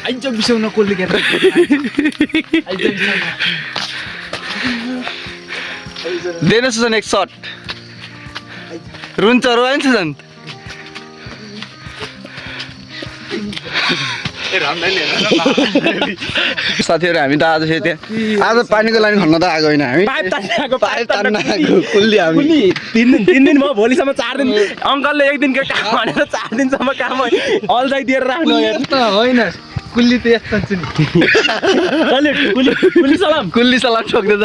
आइज बिसाउन कसले के देन सुजन एक शट रुन्छ रोइन सुजन साथीहरु हामी त आज फेरि त्यहाँ आज पानीको लाइन खन्न त आएको होइन हामी पाइप तान्न आएको कुल्ली हामी 3 दिन भयो भोलिसम्म 4 दिन अंकलले एक दिनको काम भनेर 4 दिनसम्म काम अल्झाइ दिएर राख्नु यस्तो होइन कुल्ली त यस्तो छ नि कुल्ली सलाम ठोक्दै छ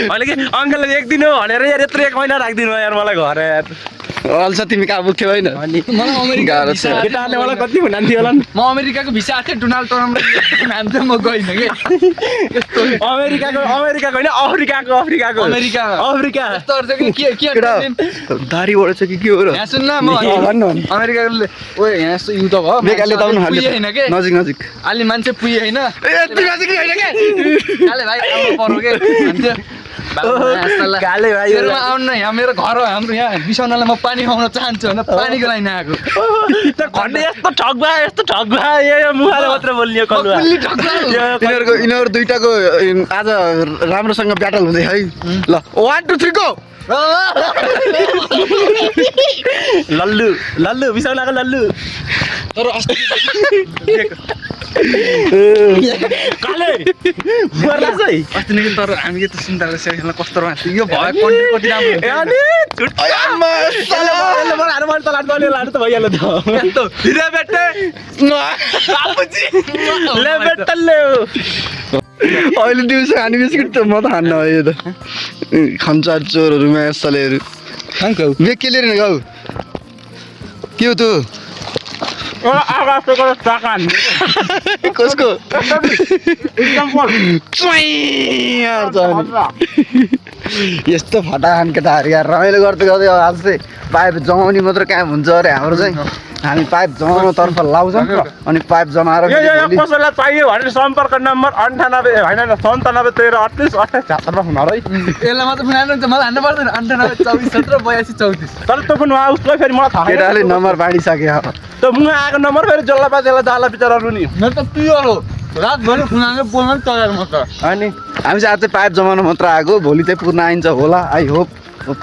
अहिले के अंकलले एक दिन हो भनेर यार यत्रो 1 महिना राख्दिनु यार मलाई घर यार अल्छ तिमी कहाँ पुग्थ्यौ होइन मलाई अमेरिका केटाले मलाई कति भनान्थ्यो होला म अमेरिकाको भिसा आथे डोनाल्ड ट्रम्पले नाम चाहिँ म गइन के यस्तो अमेरिकाको हैन अफ्रिकाको अमेरिका यस्तो अर्थ के दारी बढ्छ कि के हो र यहाँ सुन न म भन्नु अमेरिकाले ओए यहाँ यस्तो युद्ध भयो बेकारले त आउनु पुगे हैन के नजिक अलि मान्छे पुगे हैन यति नजिक हैन के काले भाइ आउनु पर्यो के भन्थ्यो काले भाइ मेरोमा आउनु न यहाँ मेरो घर हो हाम्रो यहाँ बिसाउनलाई म पानी खुवाउन चाहन्छु होइन पानीको लागि आएको त घन्टे यस्तो ठगबा यो मुखाले मात्र बोल्ने कलुवा कुल्ली ठग्ला यिनीहरु दुईटाको आज राम्रोसँग ब्याटल हुँदै है ल 1 2 3 गो लल्लु बिसाउलाको लल्लु तर अस्ति काले मर्ला चाहिँ अस्ति नै तर हामी त सुन्दाले सेक्सनलाई कस्तो राम्रो यो भयो कन्टेन्ट कति राम्रो अनि आम्मा लाड त भइहाल्यो त यस्तो धिरे बेटे बाबुजी ले बेटले अहिले दिउँसो खाने बिस्किट त म त खान्न हो यो त खन्चार चोरहरुमा सलेहरु खान्छौ बेके लिएर गाउ के हो त आगासको चाकान कसको एकदम फल यस्तो फटा खान केटाहरु यार रमाइलो गर्दै गर्दै आज चाहिँ पाइप जमाउने मात्र काम हुन्छ अरे हाम्रो चाहिँ हामी पाइप जमाउन तर्फ लाउँछौँ अनि पाइप जमाएर कसैलाई चाहियो भने सम्पर्क नम्बर 98 हैन 97 13 38 28 76 मा है यसलाई मात्र फोन हुन्छ मलाई हान्नु पर्दैन 98 24 17 82 34 तर त्यो पनि उसलाई फेरि मलाई थाहा केटाले नम्बर बाँडिसके अब त्यो मुङ आएको नम्बर फेरि जल्ला बाजेला जाला बिचाराहरु नि म त प्योर हो रातभरि फोन बोल्न तयार म त अनि हामी चाहिँ आज चाहिँ पाइप जमाउन मात्र आएको भोलि चाहिँ पूर्ण आइन्छ होला आई होप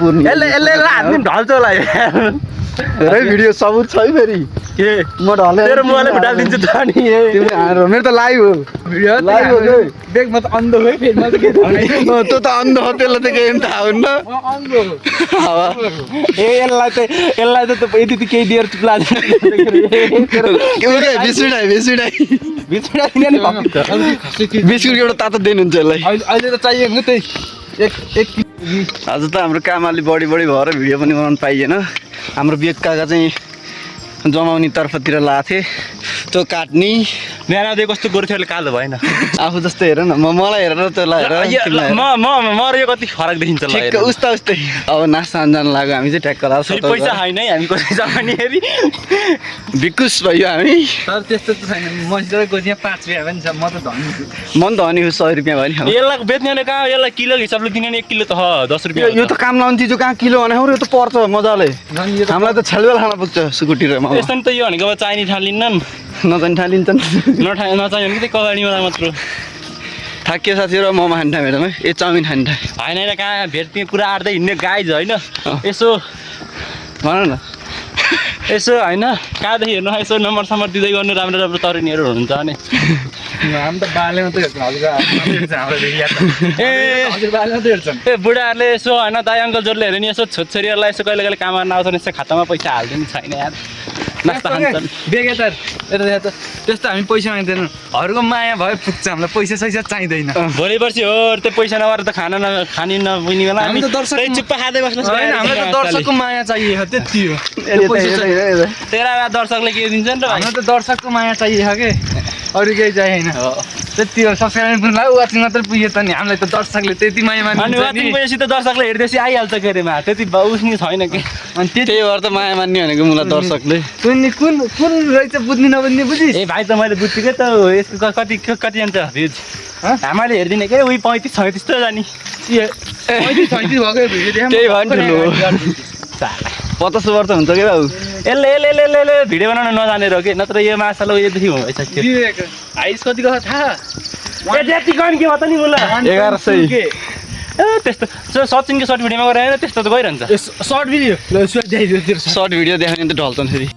पूर्ण यसले हातले ढल्छ होला रे भिडियो सबुत छ है फेरि के म ढले तेरो मोबाइलले फुटाल दिन्छु त नि तिमीले हारो मेरो त लाइभ हो भिडियो लाइभ हो के देख म त अन्ध हो फेरि म त के थाहा त्यो त अन्ध हो त्यसलाई त केही थाहा हुन्न म अन्ध हो यसलाई त यति केही दिएर चुप्ला बिचुडा किन नि बिस्कुट एउटा तातो दिनुहुन्छ यसलाई अहिले त चाहिएको त्यही एक आज त हाम्रो काम अलि बढी भएर भिडियो पनि बनाउन पाइएन हाम्रो बेग काका चाहिँ जमाउने तर्फतिर लाथे त्यो काट्ने मेरा दे कस्तो गोर्खेहरूले कालो भएन आफू जस्तै हेर न मलाई हेरेर त्यसलाई हेर म यो कति फरक देखिन्छ ल ठिक्क उस्तै अब नाच्न जान लाग्यो हामी चाहिँ ट्याक्क लाउँछ पैसा छैन है हामी कसै जमानी हेरी भिकुस भयो हामी तर त्यस्तो त छैन मसित गोजिया 5 रुपैयाँ पनि छ म त धनी छु मन धनी 100 रुपैयाँ भयो नि यसलाई बेच्ने कहाँ यसलाई किलो हिसाबले दिने 1 किलो त 10 रुपैयाँ यो त काम लाउने चिज कहाँ किलो भने यो त पर्छ मजाले हामीलाई त छेलबेल खान पुग्छ सुकुटी र यस्तो नि त यो भनेको अब चाहिने ठालिन्नन् नचाहिने ठालिन्छन् नचाहिने भने कि कबाडीमा मात्र थाकियो साथीहरु मोमो खान थाल्यो है ए चाउमिन खान थाल्यो हैन कहाँ भेट्ने कुरा आड्दै हिँड्ने गाइज हैन यसो भन न यसो हैन कहाँदेखि हेर्नु यसो नम्बर सम्बर दिँदै गर्नु राम्रो तरुनीहरू हुनुहुन्छ भने हामी त बालेमा त हेर्छौँ हजुर बालेमा त हेर्छन् ए बुढाहरूले यसो हैन दाइ अङ्कल जोडले हेर्यो नि यसो छोरीहरूलाई यसो कहिले कहिले काम गर्न आउँछन् यसो खातामा पैसा हाल्दिनु छैन यार नास्ता खान्छन् बेगेतर यता त्यस्तो हामी पैसा माग्दैनौँ हरूको माया भयो पुग्छ हामीलाई पैसा सैसा चाहिँदैन भोलि पर्सि हो त्यो पैसा नभएर त खानी नबुझ्ने बेला हामी त दर्शक चुप्पा खाँदै बस्नुहोस् हामीलाई त दर्शकको माया चाहियो त्यति हो तेरा दर्शकले के दिन्छन् र हामीलाई त दर्शकको माया चाहियो के अरू केही चाहिएन त्यति हो सब्सक्राइबर पनि ला वाचिङ मात्रै पुग्यो त नि हामीलाई त दर्शकले त्यति माया मान्छ अनि वाचिङ पुगेपछि त दर्शकले हेर्दैछ आइहाल्छ के अरे मा त्यति उस्नी छैन के अनि त्यही भएर त माया मान्ने भनेको मलाई दर्शकले कुन रहेछ बुझ्ने नबुझ्ने बुझिस् ए भाइ त मैले बुझ्छु के त यसको कति जान्छ भ्युज हामीले हेर्दिने के उही 35 36 त जानी 35 36 भएको भिडियो त्यही भयो नि ठुलो 50 वर्ष हुन्छ कि बाबु यसले यसले यसले यसले यसले भिडियो बनाउन नजानेर हो कि नत्र यो माछालाई उयोदेखि भइसक्यो विवेक हाइस कतिको छ थाहा ए जति गन के हो त नि मुला 1100 के ए त्यस्तो सचिनको सर्ट भिडियोमा गएर त्यस्तो त गइरहन्छ सर्ट भिडियो ल सुट देखाइदियो तेरो सर्ट भिडियो देखाउने त ढल्छन् फेरि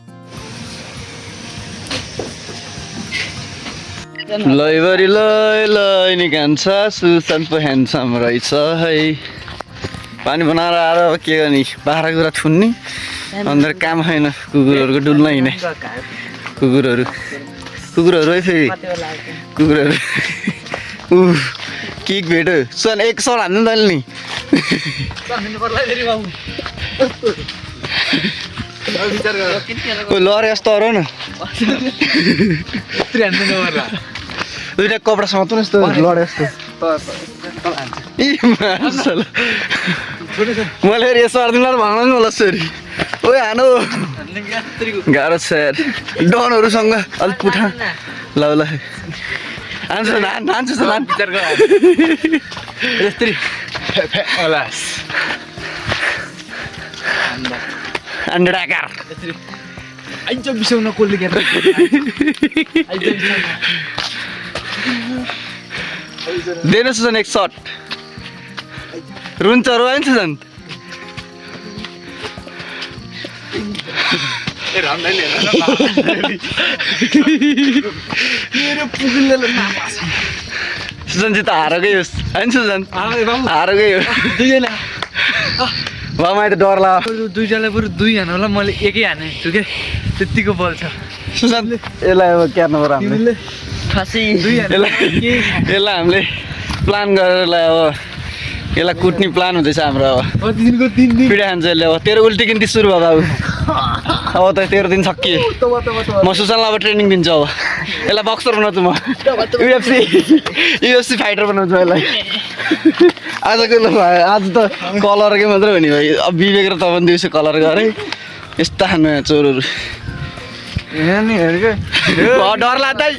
लैबरी लै नि कान्छा सुसन पो ह्यान्डसम रहेछ है पानी बनाएर आएर अब के गर्ने बाह्र कुरा थुन्ने अन्त काम छैन कुकुरहरूको डुल्न हिँड्ने कुकुरहरू है फेरि कुकुरहरू किक भेट्यो सुन एक सर हान्नु नि तैँले नि लरे जस्तो अर न दुइटा कपडा समात्नु न यस्तो लडे जस्तो मैले फेरि यसो अर्दिन भन नि होला सरी ओ हानो गाह्रो छ यार डनहरूसँग अलिक पुठा ल ल हान्छ हान्छ विचार गर यस्तरी अलास अन्डाकार आइज बिसाउन कसले के देन सुजन एक सर्ट रुन्छ रोइन सुजन सुजन चाहिँ त हारेकै होस् होइन सुजन हारेकै हो बाबामा त डर लाग्यो दुईजनालाई बरु दुई हान होला मैले एकै हाने छु के त्यतिको बल छ सुजन यसलाई अब क्यार्नु पर्यो हामीले यसलाई हामीले प्लान गरेर अब यसलाई कुट्ने प्लान हुँदैछ हाम्रो अब दिनको 3 दिन पिडा खान्छ यसले अब तेरो उल्टी किन्ती सुरु भयो बाबु अब त तेरो दिन सकिए म सुजनलाई अब ट्रेनिङ दिन्छु अब यसलाई बक्सर बनाउँछु म युएफसी फाइटर बनाउँछु यसलाई आजको आज त कलरकै मात्रै हो नि भाइ अब विवेक र तपाईँ दिउँसो कलर गरे यस्ता खानु चोरहरू डर लाग्दै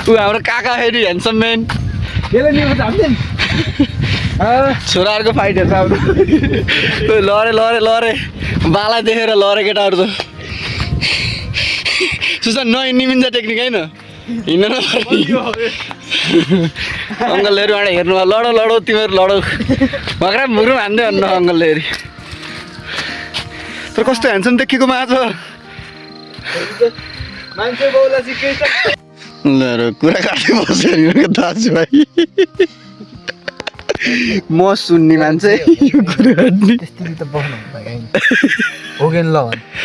ऊ हाम्रो काका फेरि ह्यान्डसम म्यान छोराहरूको फाइट हेर्छ अब लरे लरे लरे बाला देखेर लरे केटाहरू त सुसन निमिन्छ टेक्निक होइन हिँड्न अङ्कलहरू एउटा हेर्नु लडो लडो तिमीहरू लडो भक्रा मुरु हान्दै भन्नु अङ्कलले हेरि तर कस्तो ह्यान्डसम देखेको आज मान्छे बाउला सिकेछ ल कुरा काट्दै बस्यो नि मेरो दाजुभाइ म सुन्ने मान्छे यो कुरा काट्ने त्यस्तै त बस्नु हो कि ल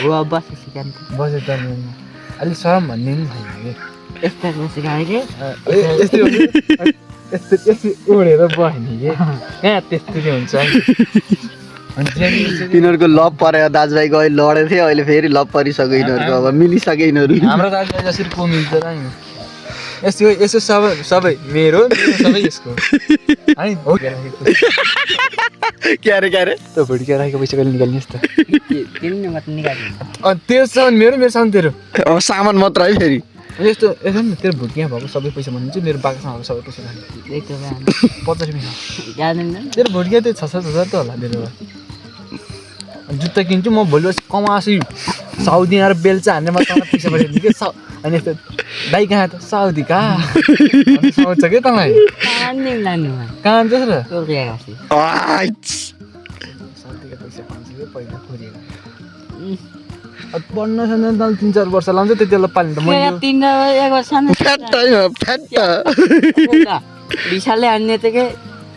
वो अब बस सिकान बसे त अलि सरम भन्ने नि छैन कि यस्ता सिकाए के यस्तै यस्तै उडेर बस्ने कि कहाँ त्यस्तै हुन्छ यिनीहरूको लभ परेर दाजुभाइको अहिले लडेको थियो अहिले फेरि लभ परिसक्यो यिनीहरूको अब मिलिसक्यो यिनीहरू हाम्रो दाजुभाइ जसरी को मिल्छ र यसो यसो सबै मेरो सबै यसको है हो क्यारे क्यारे त भुड्किया राखेको पैसा कहिले निकाल्ने त तिमीले मात्र निकाल्नु त्यो सामान मेरो सामान तेरो अब सामान मात्र है फेरि यस्तो यसो नि तेरो भुड्किया भएको सबै पैसा भनिदिन्छु मेरो बाक्समा भएको सबै पैसा एकदम 50 रुपियाँ जान्दैन तेरो भुड्किया त्यो 6-7 त होला मेरो जुत्ता किन्छु म भोलि बसी कमासी साउदी आएर बेल्चा हान्ने म तँलाई पैसा पठाइदिन्छु कि अनि यस्तो दाइ कहाँ त साउदी कहाँ सोच्छ क्या तपाईँ कान्दिम लानु कहाँ जान्छ र टोकिया गासी साउदीको पैसा पाउँछ कि पहिला खोरिएर पढ्न छैन त 3-4 वर्ष लाउँछ त्यति बेला पाल्नु त मैले 1 वर्ष विशालले हान्ने त के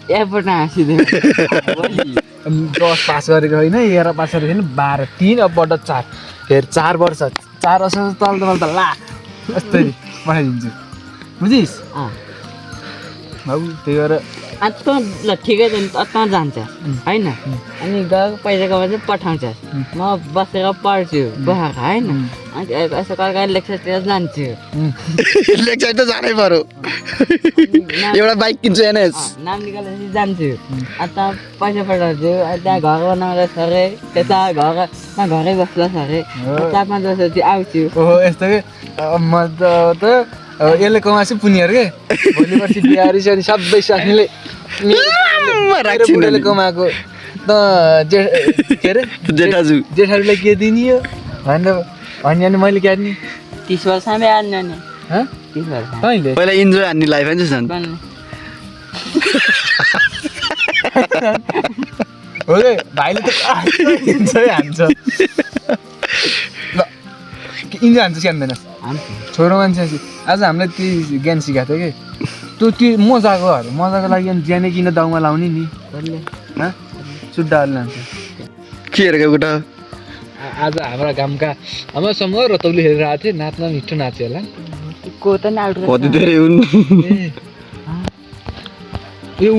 एयरपोर्टमा हाँसिदियो 10 पास गरेको होइन 11 पास गरेको होइन 12 3 अबबाट 4 फेरि 4 वर्ष 4 वर्ष तल त लाख यस्तै पठाइदिन्छु बुझिस् बाबु त्यही भएर त ल ठिकै छ नि त जान्छ होइन अनि गएको पैसा कमाएर चाहिँ पठाउँछ म बसेर पढ्छु बहाएको होइन अनि यसो कहिले लेक्चरतिर जान्छु लेक्चर त जानै पर्यो एउटा बाइक किन्छु एनएस नाम निकालेपछि जान्छु अनि त पैसा पठाउँछु अनि त्यहाँ घर बनाउँदा सरे त्यता घरै बस्दा सरे 4-5 वर्षपछि आउँछु ओहो यस्तो के म त अब यसले कमाएपछि पुनिहरू के भोलि पर्सि बिहारी छ सबै साथीले बुढाले कमाएको त के अरे जेठाजुलाई के दिने हो भनेर भन्यो भने मैले क्या दिने 30 वर्षमै आन्ने नि 30 वर्ष तैँले पहिला इन्जोय हान्ने लाइफ होइन झन् हो कि भाइले त इन्जोय हान्छ ल इन्जोय हान्छ स्यान्दैन छोरो मान्छे आज हामीलाई त्यही ज्ञान सिकाएको थियो कि त्यो मजाको लागि अनि ज्यानै किन दाउमा लाउने नि सुड्डाहरूले लान्छ के हेरेको गुटा आज हाम्रा गाउँका हाम्रो समूह रतौली हेरेर आएको थिएँ नाच्न मिठो नाच्यो होला को त नाउट कति धेरै हुन् ए ऊ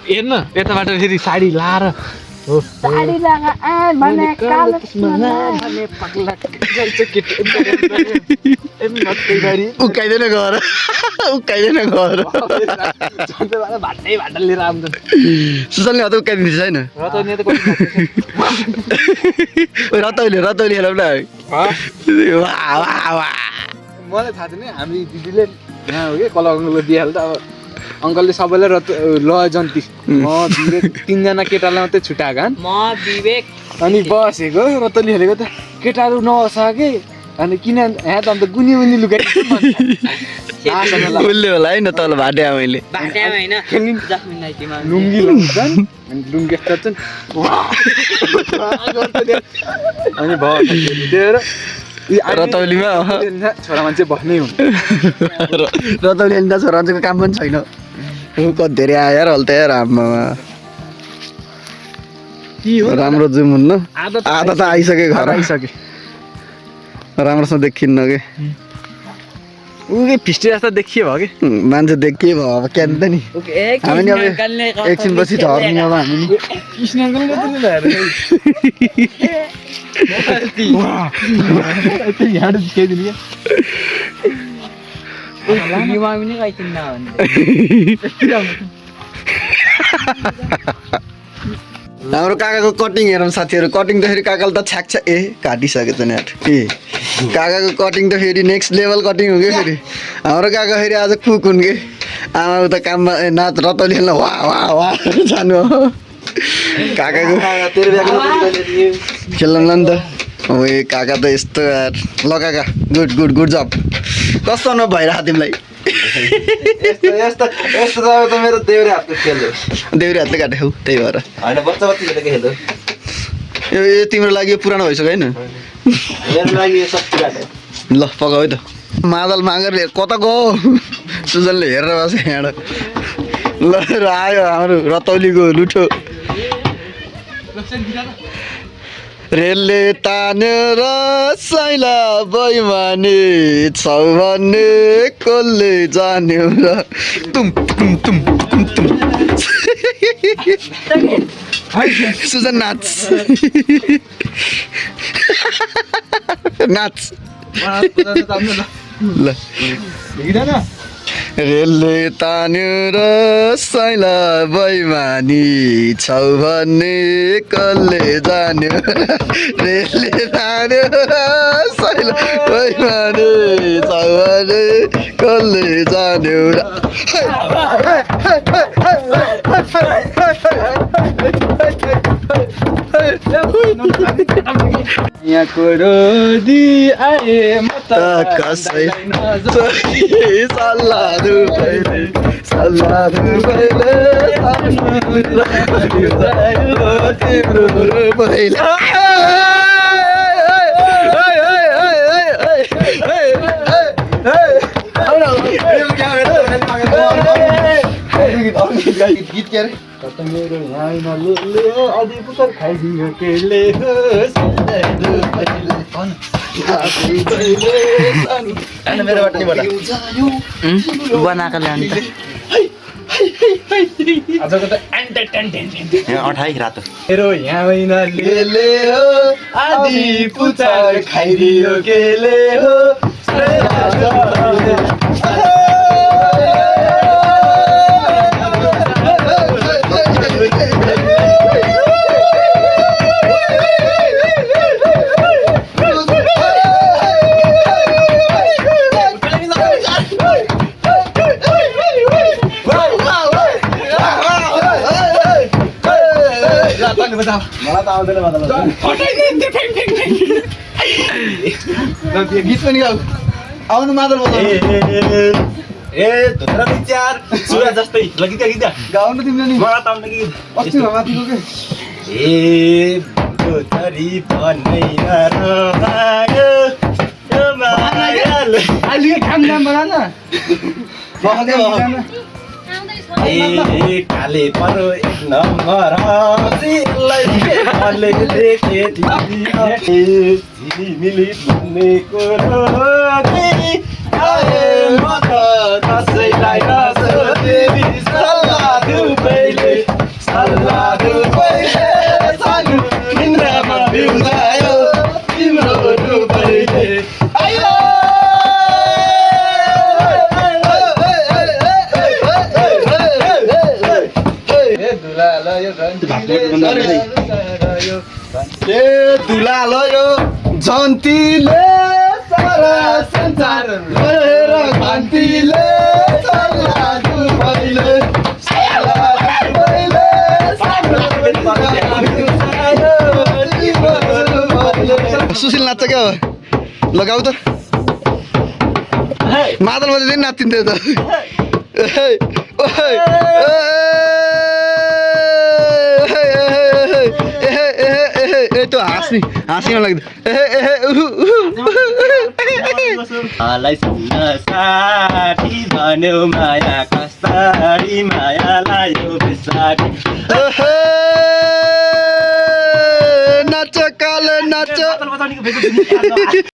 हेर्न यताबाट फेरि साडी लाएर हो साडी लगा भने कालो उकाइदैन घर भाटा लिएर आउँछ सुजनले हत उकाइदिन्छ छैन रतौली हेरौँ न मलाई थाहा छैन हामी दिदीले यहाँ हो कि कला अङ्कलको दिइहाल्छ अब अङ्कलले सबैलाई ल जन्ती म विवेक 3 जना केटालाई मात्रै छुट्याएको म विवेक अनि बसेको रतौली हेरेको त केटाहरू नबसा कि अनि किन यहाँ त अन्त गुनी उसले होला है न तल भाटे आमैले बाटामा हैन जस्मिन नाइटीमा लुङ्गी लगाउँछन् अनि लुङ्गी यस्तो अनि भयो रतौलीमा छोरा मान्छे बस्नै हुन् रतौली छोरा मान्छेको काम पनि छैन कति धेरै आयो यार हल्ता यार आम्मामा राम्रो जुम हुन्न आधा त आइसक्यो घर आइसके राम्रोसँग देखिन्न कि ऊ के फिस्टे जस्तो देखियो भयो कि मान्छे देखिए भयो अब क्या त नि हामी नि अब एकछिन पछि झर्ने अब हामी नि कृष्ण अङ्कलले हाम्रो काकाको कटिङ हेरौँ साथीहरू कटिङ त फेरि काकाले त छ्याक्छ काटिसकेछ नि काकाको कटिङ त फेरि नेक्स्ट लेभल कटिङ हो कि फेरि हाम्रो काका फेरि आज कुक हुन् कि आमाको त काममा नाच रतौली खेल्न वा वा वा जानु हो काकाको खेल्नुलाई नि त ओ काका त यस्तो यार ल काका गुड जब कस्तो अनुभव भइरहेको तिमीलाई यस्तो त मेरो देउरे हातको खेल हो देउरे हातले काटेको त्यही भएर होइन बच्चा बच्चीले खेल हो यो तिम्रो लागि यो पुरानो भइसक्यो होइन मेरो लागि यो सब काटे ल पकाऊ है त मादल मागेर कता गयो सुजनले हेरेर बस्यो यहाँबाट ल आयो हाम्रो रतौलीको लुठो रेलले तानेर साइला बैमानी छौ भन्ने कसले जान्यो र तुम सुजन नाच ल रेलले तानेर साइला बैमानी छौ भन्ने कसले जान्यो रेलले तान्यो साइला बैमानी छौ भन्ने कसले जान्यो यहाँको रोदी आए म त कसै सल्लाह दुपैले तिम्रो पहिला गीत के अरे मेरो यहाँ ले आदि पुतर खाइदियो केले बनाएको ल्याउनु आजको त एन्टरटेनमेन्ट अठाई रातो मेरो यहाँ महिना ले हो आदि पुतर खाइदियो केले हो बजाऊ मलाई त आउँदैन मादल गीत पनि गाऊ आउनु मादल बजाऊ ए धुत्रा विचार सुरा जस्तै ल गीत गीत गाउनु तिमीले नि मलाई त आउँदैन गीत अस्ति माथिको के ए धुतरी भन्नै नरमायो यो मायाले अहिले काम बना न ए काले परो एक नम्बर हसीलाई अलि देखे मिली भन्ने कुरो आए म त कसैलाई नसोधे सल्लाह दुबैले सानो निन्द्रामा बिउजायो तिम्रो दुबैले आयो ए दुलालो यो जन्तीले सारा संसार गरेर घन्टीले सल्लाह दुबैले सुशील नाच्छ क्या हो लगाऊ त मादल बजाउँदै नाचिन्थ्यो त त्यो हाँस्न लाग्दैन मलाई सुन्न साथी भन्यो माया कस्तारी माया लायो बिसारी नाच काले नाच